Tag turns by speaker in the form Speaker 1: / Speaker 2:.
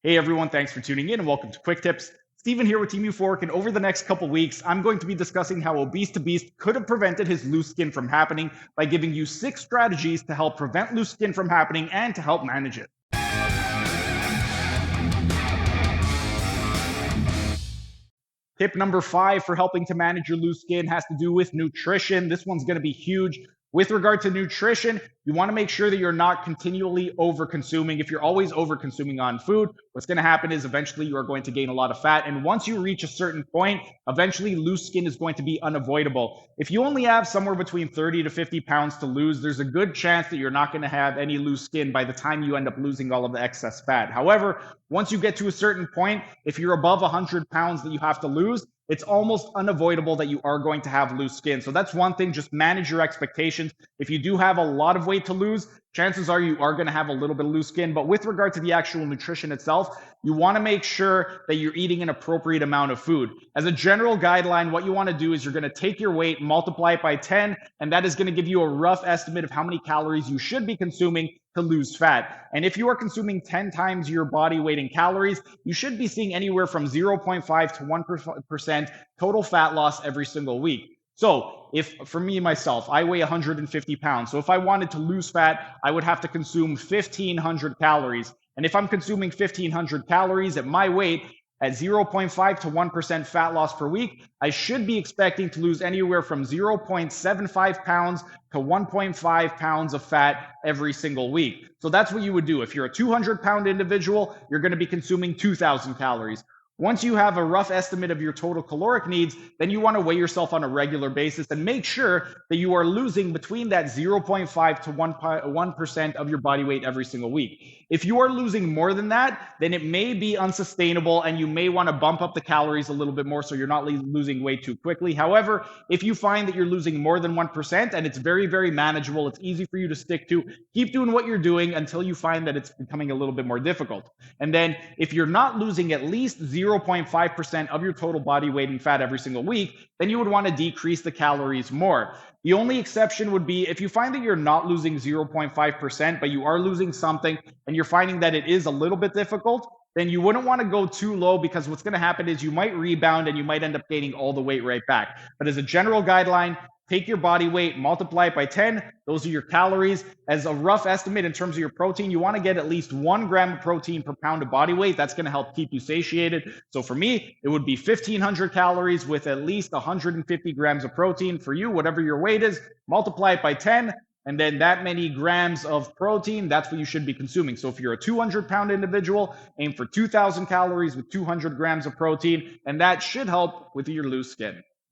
Speaker 1: Hey everyone, thanks for tuning in and welcome to Quick Tips. Steven here with Team Euphoric, and over the next couple weeks, I'm going to be discussing how ObeseToBeast could have prevented his loose skin from happening by giving you 6 strategies to help prevent loose skin from happening and to help manage it. Tip number 5 for helping to manage your loose skin has to do with nutrition. This one's going to be huge. With regard to nutrition, you want to make sure that you're not continually over consuming. If you're always over consuming on food, what's going to happen is eventually you are going to gain a lot of fat. And once you reach a certain point, eventually loose skin is going to be unavoidable. If you only have somewhere between 30 to 50 pounds to lose, there's a good chance that you're not going to have any loose skin by the time you end up losing all of the excess fat. However, once you get to a certain point, if you're above 100 pounds that you have to lose, it's almost unavoidable that you are going to have loose skin. So that's one thing, just manage your expectations. If you do have a lot of weight to lose, chances are you are going to have a little bit of loose skin. But with regard to the actual nutrition itself, you want to make sure that you're eating an appropriate amount of food. As a general guideline, what you want to do is you're going to take your weight, multiply it by 10, and that is going to give you a rough estimate of how many calories you should be consuming to lose fat. And if you are consuming 10 times your body weight in calories, you should be seeing anywhere from 0.5 to 1% total fat loss every single week. So if for me, myself, I weigh 150 pounds. So if I wanted to lose fat, I would have to consume 1,500 calories. And if I'm consuming 1,500 calories at my weight, at 0.5 to 1% fat loss per week, I should be expecting to lose anywhere from 0.75 pounds to 1.5 pounds of fat every single week. So that's what you would do. If you're a 200-pound individual, you're going to be consuming 2,000 calories. Once you have a rough estimate of your total caloric needs, then you want to weigh yourself on a regular basis and make sure that you are losing between that 0.5 to 1% of your body weight every single week. If you are losing more than that, then it may be unsustainable and you may want to bump up the calories a little bit more so you're not losing weight too quickly. However, if you find that you're losing more than 1% and it's very, very manageable, it's easy for you to stick to, keep doing what you're doing until you find that it's becoming a little bit more difficult. And then if you're not losing at least 0.5% of your total body weight in fat every single week, then you would want to decrease the calories more. The only exception would be if you find that you're not losing 0.5%, but you are losing something and you're finding that it is a little bit difficult, then you wouldn't want to go too low because what's going to happen is you might rebound and you might end up gaining all the weight right back. But as a general guideline, take your body weight, multiply it by 10. Those are your calories. As a rough estimate in terms of your protein, you want to get at least 1 gram of protein per pound of body weight. That's going to help keep you satiated. So for me, it would be 1,500 calories with at least 150 grams of protein. For you, whatever your weight is, multiply it by 10. And then that many grams of protein, that's what you should be consuming. So if you're a 200-pound individual, aim for 2,000 calories with 200 grams of protein, and that should help with your loose skin.